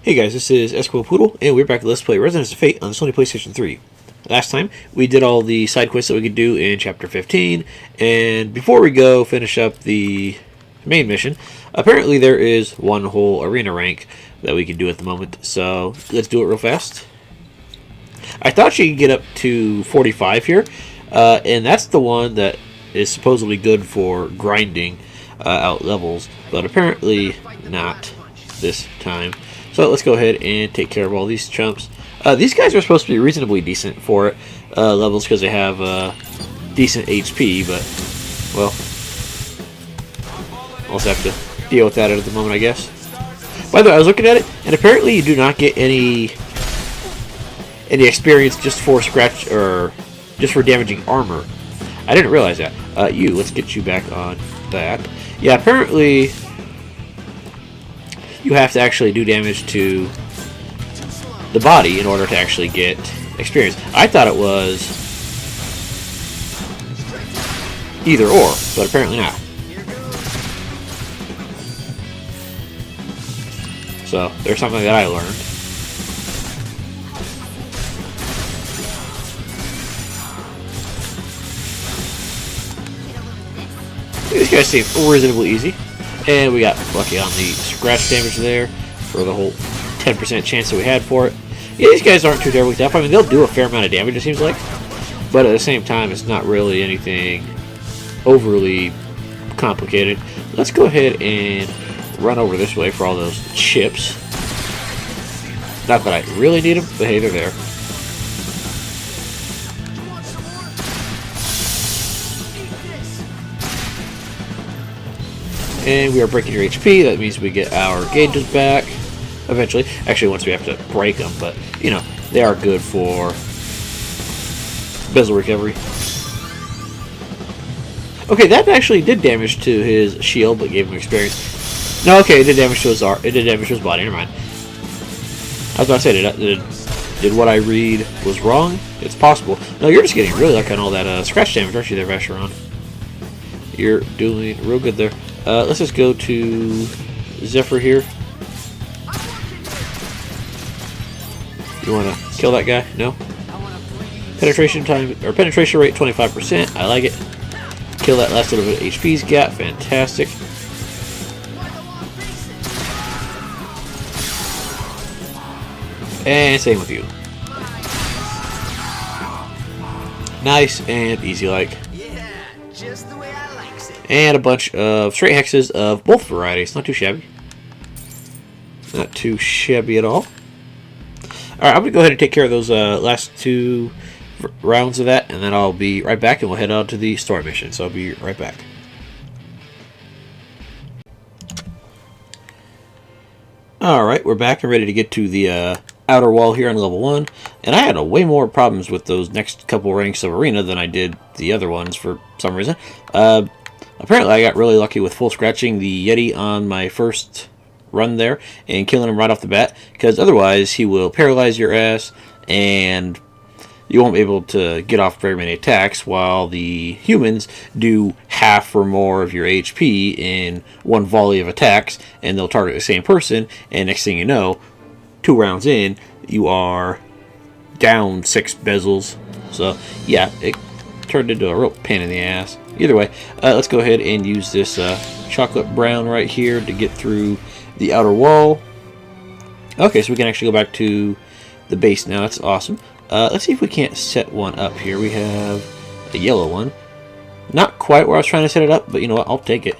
Hey guys, this is Esquimalt Poodle, and we're back to Let's Play Resonance of Fate on the Sony PlayStation 3. Last time, we did all the side quests that we could do in Chapter 15, and before we go finish up the main mission, apparently there is one whole arena rank that we can do at the moment, so let's do it real fast. I thought you could get up to 45 here, and that's the one that is supposedly good for grinding out levels, but apparently not this time. So let's go ahead and take care of all these chumps. These guys are supposed to be reasonably decent for it, levels, because they have decent HP, but, well, I'll also have to deal with that at the moment, I guess. By the way, I was looking at it, and apparently you do not get any experience just for scratch, or just for damaging armor. I didn't realize that. Let's get you back on that. Yeah, apparently you have to actually do damage to the body in order to actually get experience. I thought it was either or, but apparently not. So there's something that I learned. These guys seem reasonably easy. And we got lucky on the scratch damage there for the whole 10% chance that we had for it. Yeah, these guys aren't too terribly tough. I mean, they'll do a fair amount of damage, it seems like. But at the same time, it's not really anything overly complicated. Let's go ahead and run over this way for all those chips. Not that I really need them, but hey, they're there. And we are breaking your HP. That means we get our gauges back eventually. Actually, once we have to break them, but you know, they are good for bezel recovery. Okay, that actually did damage to his shield, but gave him experience. No, okay, it did damage to his body. Never mind. I was about to say, did what I read was wrong? It's possible. No, you're just getting really lucky on all that scratch damage, aren't you, there, Vacheron? You're doing real good there. Let's just go to Zephyr here. You want to kill that guy? No? Penetration time, or penetration rate 25%. I like it. Kill that last little bit of HP's got. Fantastic. And same with you. Nice and easy like. And a bunch of straight hexes of both varieties. Not too shabby. Not too shabby at all. Alright, I'm going to go ahead and take care of those last two rounds of that, and then I'll be right back, and we'll head on to the story mission. So I'll be right back. Alright, we're back and ready to get to the outer wall here on level 1. And I had way more problems with those next couple ranks of arena than I did the other ones for some reason. Apparently I got really lucky with full scratching the Yeti on my first run there and killing him right off the bat, because otherwise he will paralyze your ass and you won't be able to get off very many attacks, while the humans do half or more of your HP in one volley of attacks, and they'll target the same person, and next thing you know, 2 rounds in, you are down 6 bezels. So yeah, it turned into a real pain in the ass. Either way, let's go ahead and use this chocolate brown right here to get through the outer wall. Okay, so we can actually go back to the base now. That's awesome. Let's see if we can't set one up here. We have a yellow one. Not quite where I was trying to set it up, but you know what? I'll take it.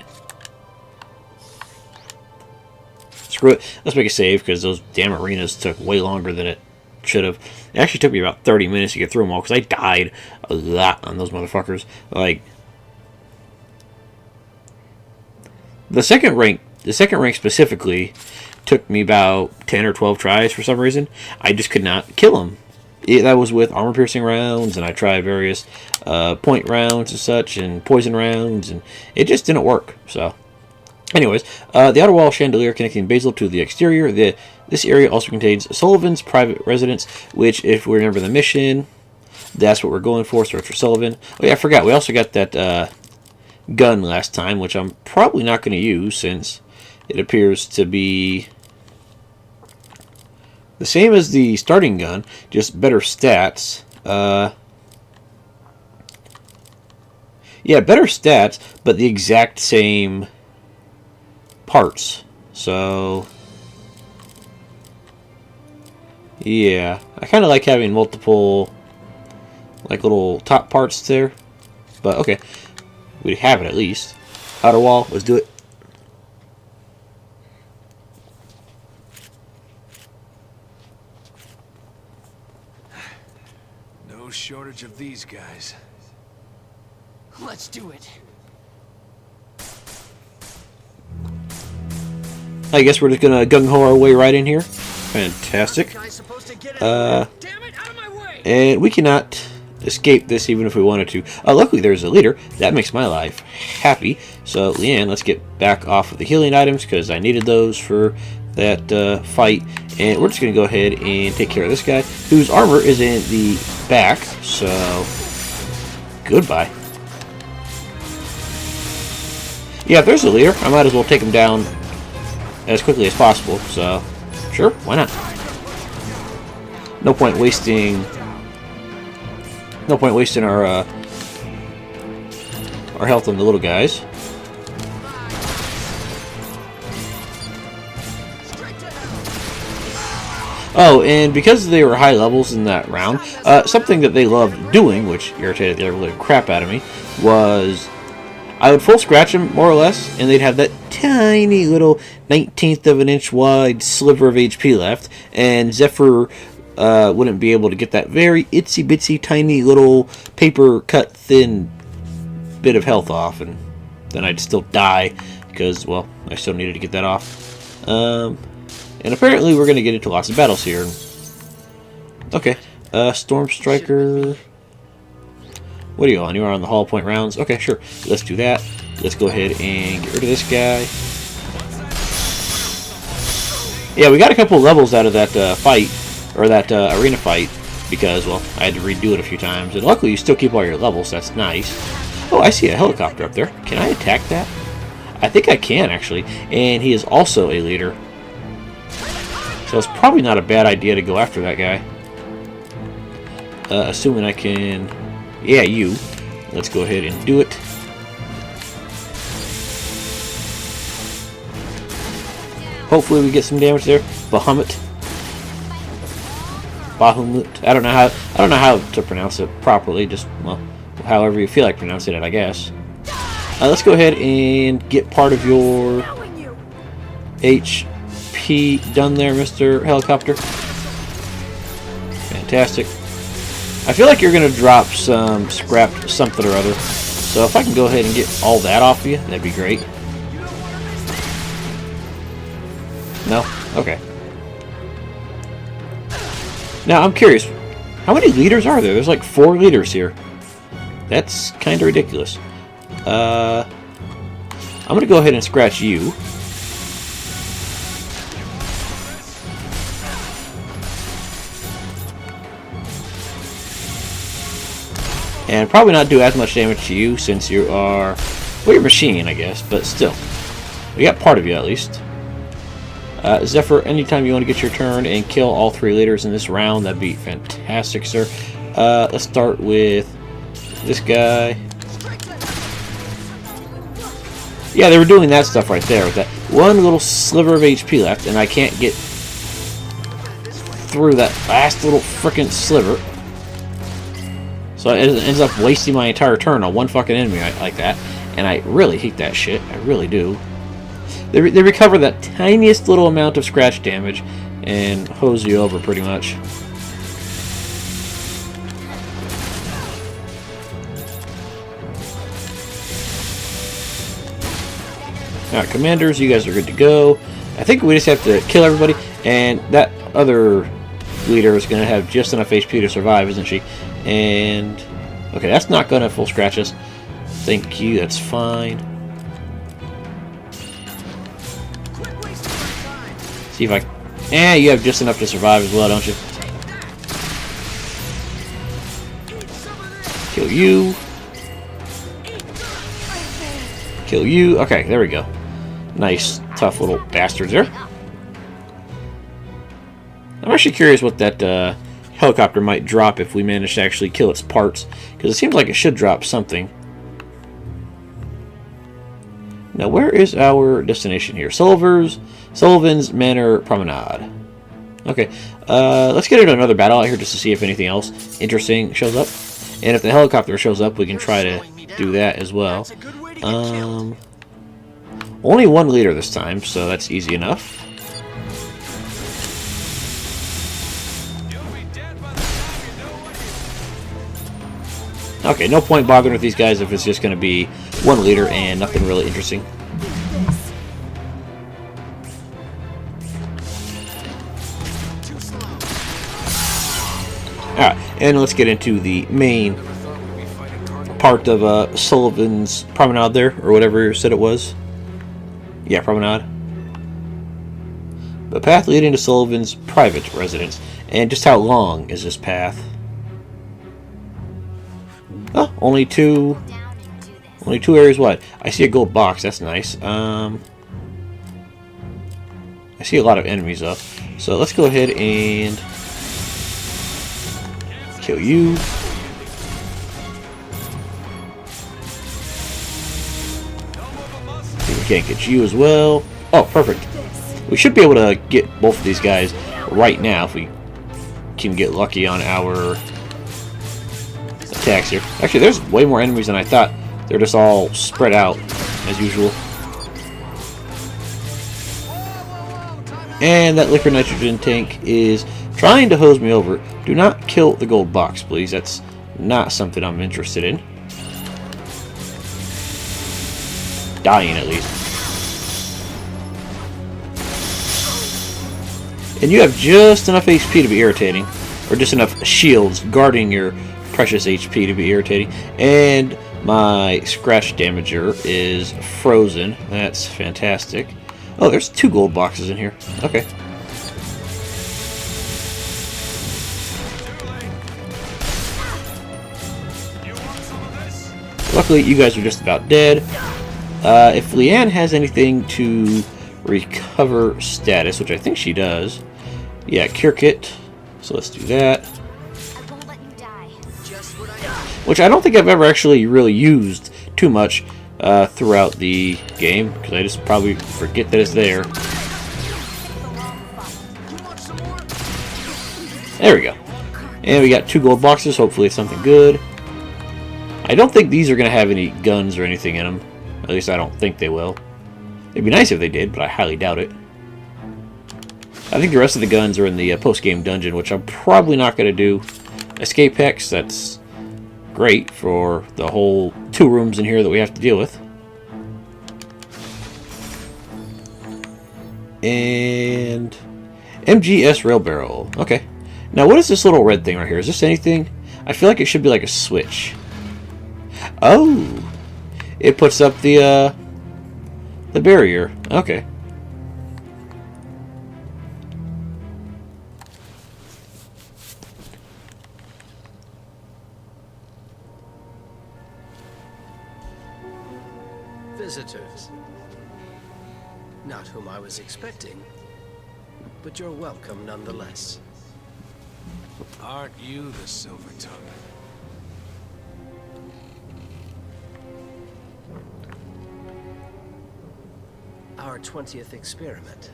Screw it. Let's make a save, because those damn arenas took way longer than it should have. It actually took me about 30 minutes to get through them all, because I died a lot on those motherfuckers. Like, the second rank specifically took me about 10 or 12 tries for some reason. I just could not kill them. That was with armor-piercing rounds, and I tried various point rounds and such, and poison rounds, and it just didn't work. So, anyways, the outer wall chandelier connecting Basil to the exterior. This area also contains Sullivan's private residence, which, if we remember the mission, that's what we're going for. Search for Sullivan. Oh yeah, I forgot. We also got that gun last time, which I'm probably not going to use, since it appears to be The same as the starting gun, just better stats. Yeah, better stats, but the exact same parts. So, yeah, I kind of like having multiple, like, little top parts there. But okay, we have it at least. Outer wall, let's do it. No shortage of these guys. Let's do it. I guess we're just gonna gung-ho our way right in here. Fantastic. And we cannot escape this even if we wanted to. Luckily there's a leader. That makes my life happy. So, Leanne, let's get back off of the healing items because I needed those for that fight. And we're just going to go ahead and take care of this guy whose armor is in the back. So, goodbye. Yeah, if there's a leader, I might as well take him down as quickly as possible. So, sure, why not? No point wasting our health on the little guys. Oh, and because they were high levels in that round, something that they loved doing, which irritated the living crap out of me, was I would full scratch them, more or less, and they'd have that tiny little 1/19 of an inch wide sliver of HP left, and Zephyr wouldn't be able to get that very itsy bitsy tiny little paper cut thin bit of health off, and then I'd still die because, well, I still needed to get that off. And apparently we're going to get into lots of battles here. Okay, Storm Striker. What are you on? You're on the Hollow Point rounds? Okay, sure. Let's do that. Let's go ahead and get rid of this guy. Yeah, we got a couple levels out of that fight, or that arena fight, because, well, I had to redo it a few times. And luckily you still keep all your levels. That's nice. Oh, I see a helicopter up there. Can I attack that? I think I can, actually. And he is also a leader. So it's probably not a bad idea to go after that guy. Assuming I can... Yeah, you. Let's go ahead and do it. Hopefully we get some damage there. Bahamut. I don't know how to pronounce it properly. Just, well, however you feel like pronouncing it, I guess. Let's go ahead and get part of your HP done there, Mr. Helicopter. Fantastic. I feel like you're going to drop some scrap something or other. So if I can go ahead and get all that off of you, that'd be great. No? Okay. Now, I'm curious. How many leaders are there? There's like 4 leaders here. That's kind of ridiculous. I'm going to go ahead and scratch you. And probably not do as much damage to you since you are... Well, you're a machine, I guess, but still. We got part of you, at least. Zephyr, anytime you want to get your turn and kill all 3 leaders in this round, that'd be fantastic, sir. Let's start with this guy. Yeah, they were doing that stuff right there with that one little sliver of HP left, and I can't get through that last little frickin' sliver. So it ends up wasting my entire turn on one fucking enemy like that, and I really hate that shit. I really do. They recover that tiniest little amount of scratch damage and hose you over pretty much. Alright, commanders, you guys are good to go. I think we just have to kill everybody, and that other leader is going to have just enough HP to survive, isn't she? And, okay, that's not going to full scratch us. Thank you, that's fine. See if I... you have just enough to survive as well, don't you? Kill you. Kill you. Okay, there we go. Nice, tough little bastards there. I'm actually curious what that helicopter might drop if we manage to actually kill its parts, because it seems like it should drop something. Now, where is our destination here? Sullivan's Manor Promenade. Okay, let's get into another battle out here just to see if anything else interesting shows up. And if the helicopter shows up, we can try to do that as well. Only one leader this time, so that's easy enough. Okay, no point bothering with these guys if it's just going to be one leader and nothing really interesting. Alright, and let's get into the main part of Sullivan's Promenade there, or whatever you said it was. Yeah, Promenade. The path leading to Sullivan's private residence. And just how long is this path? Oh, only two areas wide. I see a gold box, that's nice. I see a lot of enemies up. So let's go ahead and kill you. See if we can't get you as well. Oh, perfect. We should be able to get both of these guys right now if we can get lucky on our attacks here. Actually, there's way more enemies than I thought. They're just all spread out as usual. And that liquid nitrogen tank is trying to hose me over. Do not kill the gold box, please. That's not something I'm interested in. Dying, at least. And you have just enough HP to be irritating. Or just enough shields guarding your precious HP to be irritating. And my scratch damager is frozen. That's fantastic. Oh, there's 2 gold boxes in here. Okay. Luckily, you guys are just about dead. If Leanne has anything to recover status, which I think she does. Yeah, cure kit. So let's do that. Which I don't think I've ever actually really used too much throughout the game, because I just probably forget that it's there. There we go. And we got 2 gold boxes, hopefully it's something good. I don't think these are going to have any guns or anything in them. At least I don't think they will. It'd be nice if they did, but I highly doubt it. I think the rest of the guns are in the post-game dungeon, which I'm probably not going to do. Escape hex, that's great for the whole 2 rooms in here that we have to deal with. And MGS rail barrel. Okay. Now what is this little red thing right here? Is this anything? I feel like it should be like a switch. Oh! It puts up the barrier. Okay. Visitors. Not whom I was expecting, but you're welcome nonetheless. Aren't you the silver tongue? Our 20th experiment.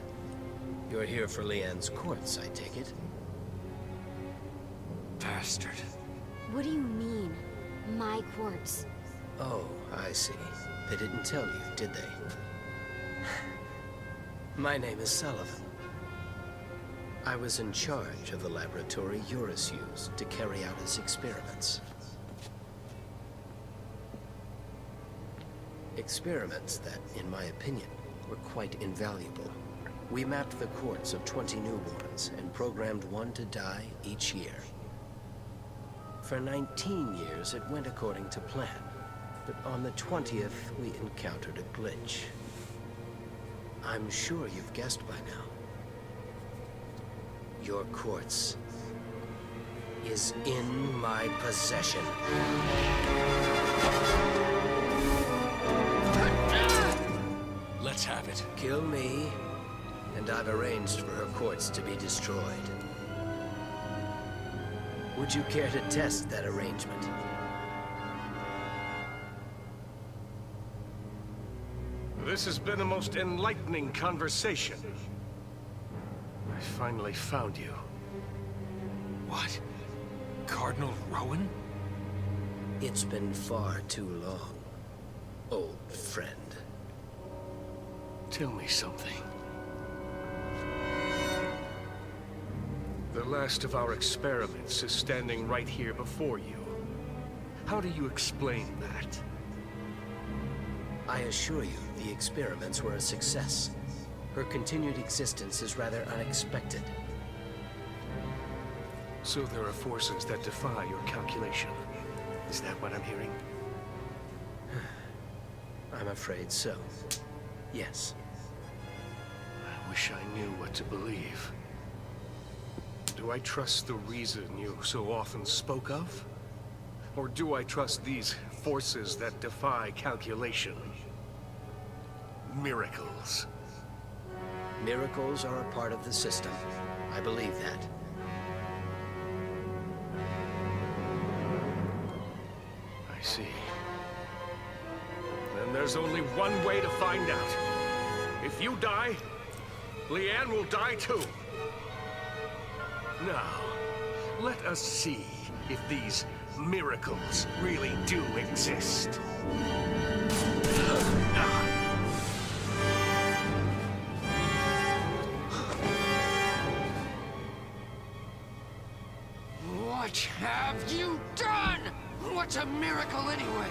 You're here for Leanne's quartz, I take it? Bastard. What do you mean, my quartz? Oh, I see. They didn't tell you, did they? My name is Sullivan. I was in charge of the laboratory Eurus used to carry out his experiments. Experiments that, in my opinion, were quite invaluable. We mapped the quartz of 20 newborns and programmed one to die each year. For 19 years, it went according to plan. But on the 20th, we encountered a glitch. I'm sure you've guessed by now. Your quartz is in my possession. Let's have it. Kill me, and I've arranged for her quartz to be destroyed. Would you care to test that arrangement? This has been a most enlightening conversation. I finally found you. What? Cardinal Rowan? It's been far too long, old friend. Tell me something. The last of our experiments is standing right here before you. How do you explain that? I assure you, the experiments were a success. Her continued existence is rather unexpected. So there are forces that defy your calculation. Is that what I'm hearing? I'm afraid so. Yes. I wish I knew what to believe. Do I trust the reason you so often spoke of? Or do I trust these forces that defy calculation? Miracles. Miracles are a part of the system. I believe that. I see. Then there's only one way to find out. If you die, Leanne will die too. Now, let us see if these miracles really do exist. What have you done? What's a miracle anyway?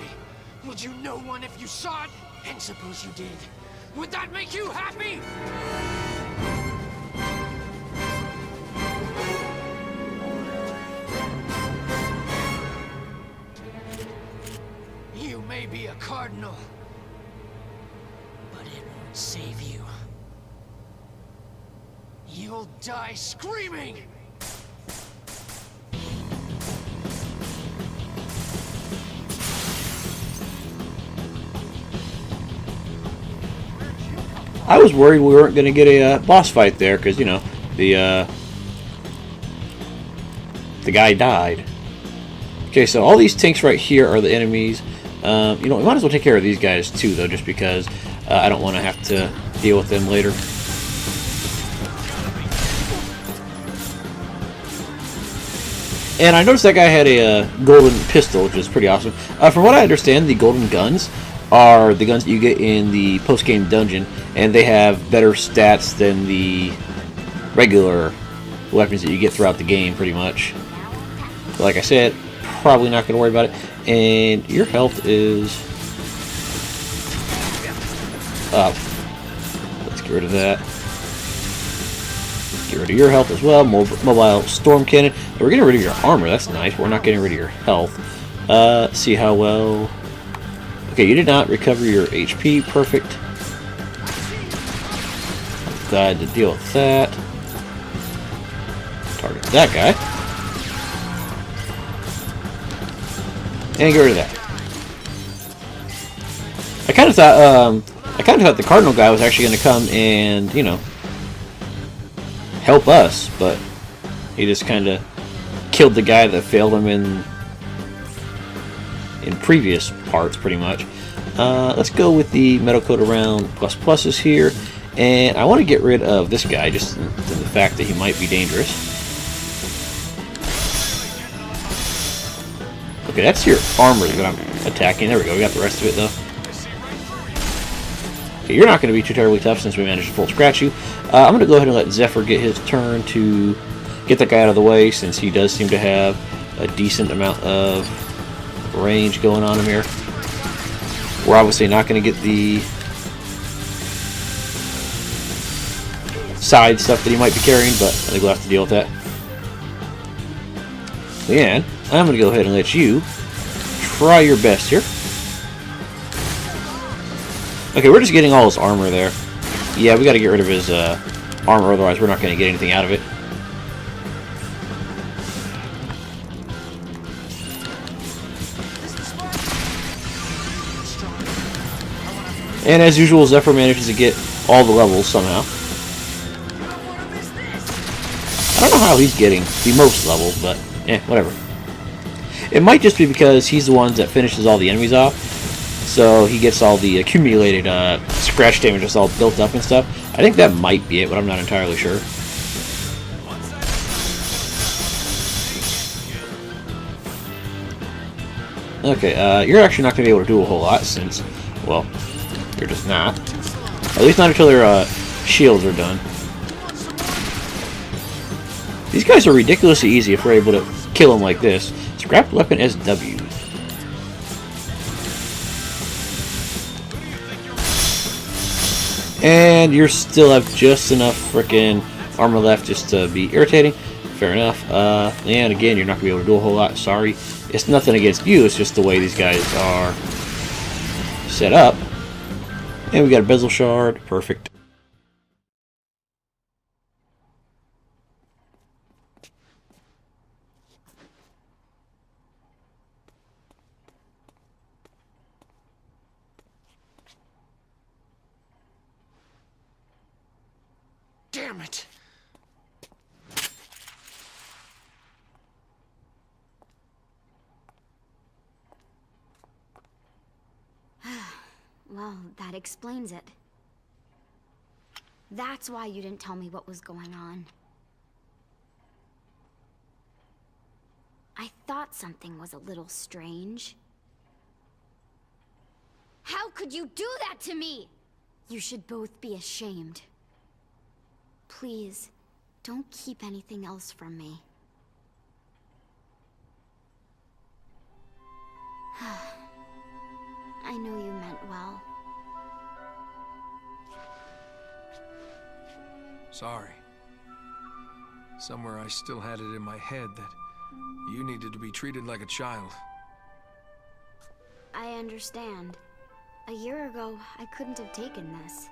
Would you know one if you saw it? And suppose you did. Would that make you happy? You may be a cardinal, but it won't save you. You'll die screaming! I was worried we weren't going to get a boss fight there because, you know, the guy died. Okay, so all these tanks right here are the enemies. You know, we might as well take care of these guys too, though, just because I don't want to have to deal with them later. And I noticed that guy had a golden pistol, which is pretty awesome. From what I understand, the golden guns are the guns that you get in the post-game dungeon, and they have better stats than the regular weapons that you get throughout the game, pretty much. But like I said, probably not going to worry about it. And your health is up. Let's get rid of that. Get rid of your health as well. Mobile storm cannon. And we're getting rid of your armor. That's nice. We're not getting rid of your health. See how well. Okay, you did not recover your HP. Perfect. Glad to deal with that. Target that guy. And get rid of that. I kind of thought the Cardinal guy was actually going to come and, you know, help us, but he just kind of killed the guy that failed him in previous parts, pretty much. Let's go with the metal coat around pluses here, and I want to get rid of this guy just in the fact that he might be dangerous. Okay, that's your armor that I'm attacking. There we go. We got the rest of it though. Okay, you're not going to be too terribly tough since we managed to full scratch you. I'm going to go ahead and let Zephyr get his turn to get that guy out of the way, since he does seem to have a decent amount of range going on him here. We're obviously not going to get the side stuff that he might be carrying, but I think we'll have to deal with that. And I'm going to go ahead and let you try your best here. Okay, we're just getting all his armor there. Yeah, we got to get rid of his armor, otherwise we're not going to get anything out of it. And as usual, Zephyr manages to get all the levels somehow. I don't know how he's getting the most levels, but whatever. It might just be because he's the one that finishes all the enemies off, so he gets all the accumulated scratch damage just all built up and stuff. I think that might be it, but I'm not entirely sure. Okay, you're actually not going to be able to do a whole lot since, well, you're just not. At least not until their shields are done. These guys are ridiculously easy if we're able to kill them like this. Scrap weapon SW. And you still have just enough frickin' armor left just to be irritating. Fair enough. And again, you're not going to be able to do a whole lot. Sorry. It's nothing against you. It's just the way these guys are set up. And we got a bezel shard. Perfect. Damn it! Well, that explains it. That's why you didn't tell me what was going on. I thought something was a little strange. How could you do that to me? You should both be ashamed. Please, don't keep anything else from me. I know you meant well. Sorry. Somewhere I still had it in my head that you needed to be treated like a child. I understand. A year ago, I couldn't have taken this.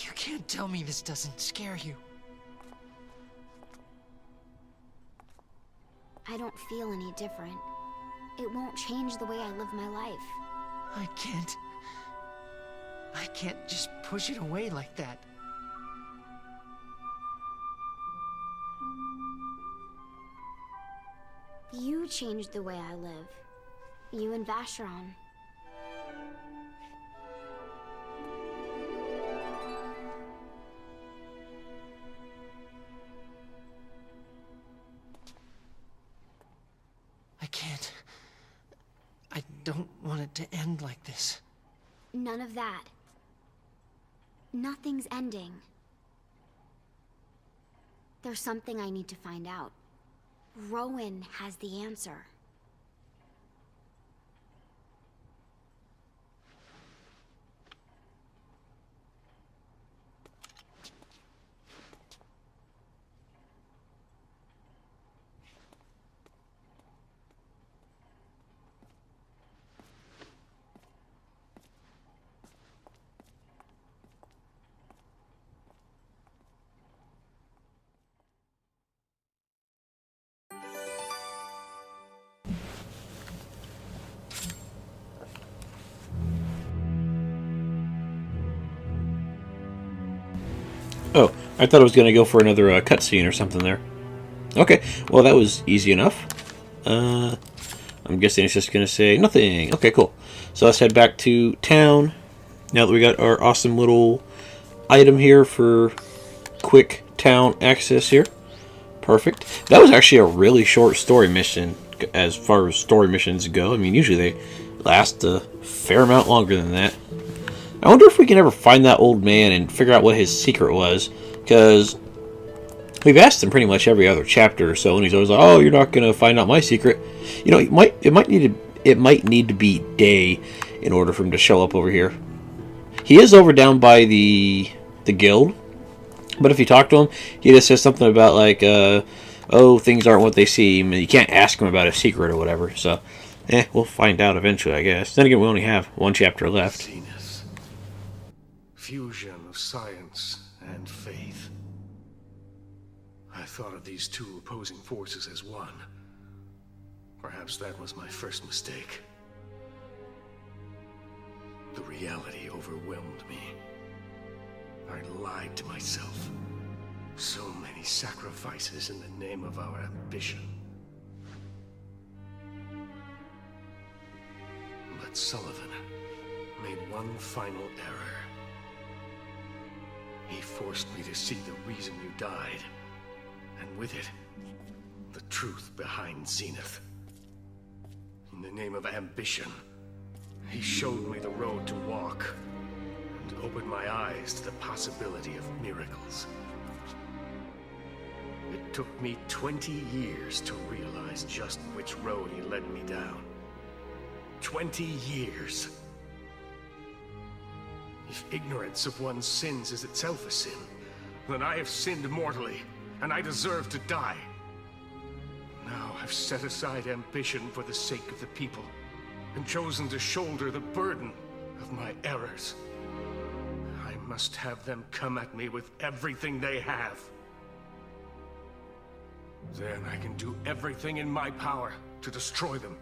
You can't tell me this doesn't scare you. I don't feel any different. It won't change the way I live my life. I can't just push it away like that. You changed the way I live. You and Vacheron. I can't. I don't want it to end like this. None of that. Nothing's ending. There's something I need to find out. Rowan has the answer. Oh, I thought I was going to go for another cutscene or something there. Okay, well that was easy enough. I'm guessing it's just going to say nothing. Okay, cool. So let's head back to town. Now that we got our awesome little item here for quick town access here. Perfect. That was actually a really short story mission as far as story missions go. I mean, usually they last a fair amount longer than that. I wonder if we can ever find that old man and figure out what his secret was, because we've asked him pretty much every other chapter or so, and he's always like, "Oh, you're not going to find out my secret." You know, it might need to be day in order for him to show up over here. He is over down by the guild, but if you talk to him, he just says something about like, "Oh, things aren't what they seem," and you can't ask him about his secret or whatever. So, we'll find out eventually, I guess. Then again, we only have one chapter left. Zenith. Fusion of science and faith. I thought of these two opposing forces as one. Perhaps that was my first mistake. The reality overwhelmed me. I lied to myself. So many sacrifices in the name of our ambition. But Sullivan made one final error. He forced me to see the reason you died, and with it, the truth behind Zenith. In the name of ambition, he showed me the road to walk, and opened my eyes to the possibility of miracles. It took me 20 years to realize just which road he led me down. 20 years. If ignorance of one's sins is itself a sin, then I have sinned mortally, and I deserve to die. Now I've set aside ambition for the sake of the people, and chosen to shoulder the burden of my errors. I must have them come at me with everything they have. Then I can do everything in my power to destroy them.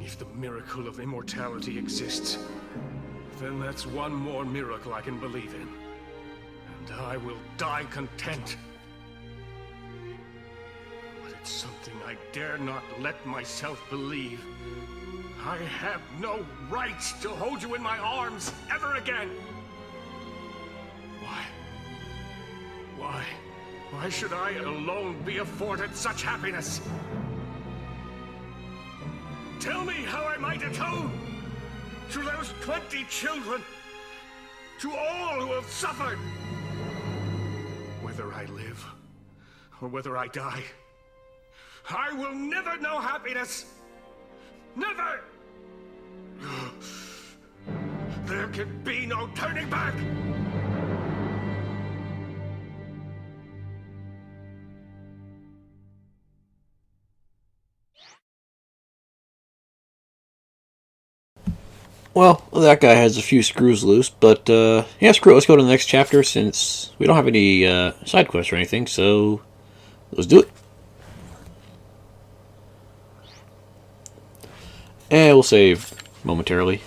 If the miracle of immortality exists, then that's one more miracle I can believe in. And I will die content. But it's something I dare not let myself believe. I have no right to hold you in my arms ever again. Why? Why? Why should I alone be afforded such happiness? Tell me how I might atone to those 20 children, to all who have suffered. Whether I live or whether I die, I will never know happiness. Never! There can be no turning back! Well, that guy has a few screws loose, but yeah, screw it. Let's go to the next chapter since we don't have any side quests or anything, so let's do it. And we'll save momentarily.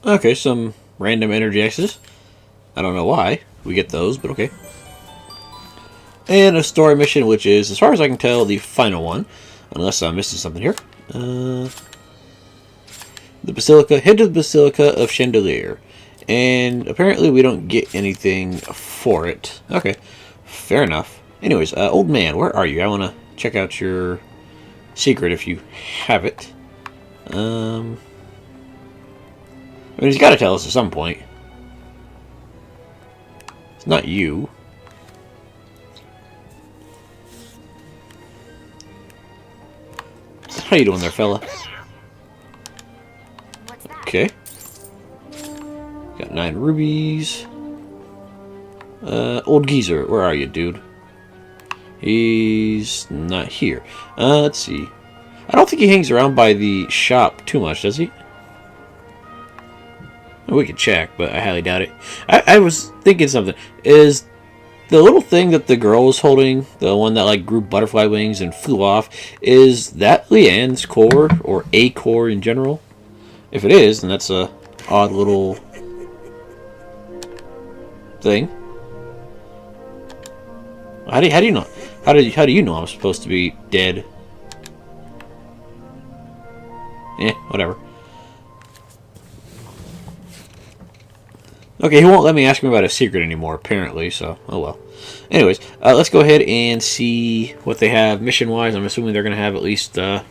Okay, some random energy X's. I don't know why we get those, but okay. And a story mission, which is, as far as I can tell, the final one. Unless I'm missing something here. The Basilica. Head to the Basilica of Chandelier. And apparently we don't get anything for it. Okay, fair enough. Anyways, old man, where are you? I want to check out your secret if you have it. I mean, he's got to tell us at some point. It's not you. How you doing there, fella? What's that? Okay. Got 9 rubies. Old geezer, where are you, dude? He's not here. Let's see. I don't think he hangs around by the shop too much, does he? We could check, but I highly doubt it. I was thinking something. Is the little thing that the girl was holding, the one that like grew butterfly wings and flew off, is that Leanne's core, or a core in general? If it is, then that's a odd little thing. How do you know? How do you know I'm supposed to be dead? Whatever. Okay, he won't let me ask him about a secret anymore, apparently, so, oh well. Anyways, let's go ahead and see what they have mission-wise. I'm assuming they're going to have at least 1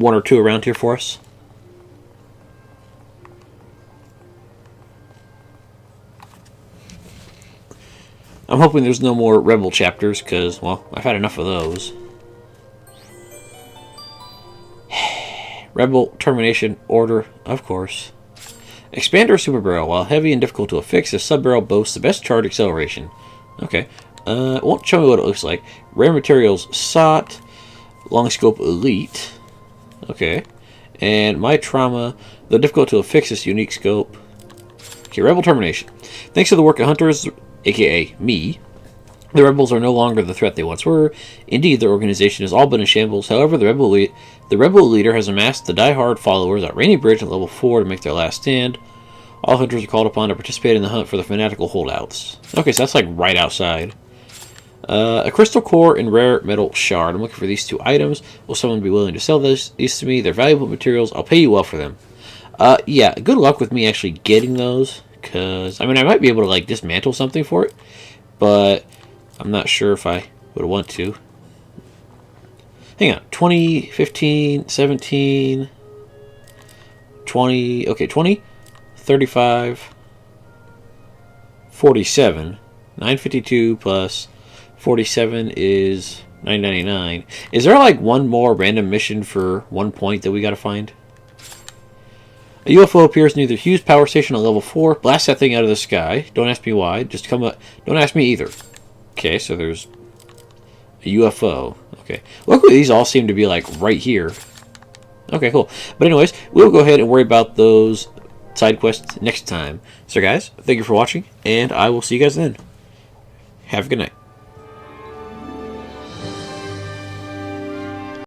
or 2 around here for us. I'm hoping there's no more Rebel chapters, because, well, I've had enough of those. Rebel Termination Order, of course. Expander Super Barrel. While heavy and difficult to affix, this sub-barrel boasts the best charge acceleration. Okay. It won't show me what it looks like. Rare materials sought. Long scope elite. Okay. And my trauma. Though difficult to affix this unique scope. Okay, Rebel Termination. Thanks to the work of hunters, aka me, the rebels are no longer the threat they once were. Indeed, their organization is all but in shambles. However, the rebel leader has amassed the die-hard followers at Rainy Bridge at level 4 to make their last stand. All hunters are called upon to participate in the hunt for the fanatical holdouts. Okay, so that's like right outside. A crystal core and rare metal shard. I'm looking for these 2 items. Will someone be willing to sell these to me? They're valuable materials. I'll pay you well for them. Yeah, good luck with me actually getting those. Because, I mean, I might be able to, like, dismantle something for it. But I'm not sure if I would want to. Hang on. 20, 15, 17, 20. Okay, 20, 35, 47. 952 plus 47 is 999. Is there, like, one more random mission for 1 point that we gotta find? A UFO appears near the Hughes power station at level 4. Blast that thing out of the sky. Don't ask me why. Just come up. Don't ask me either. Okay, so there's a UFO. Okay. Luckily, these all seem to be, like, right here. Okay, cool. But anyways, we'll go ahead and worry about those side quests next time. So, guys, thank you for watching, and I will see you guys then. Have a good night.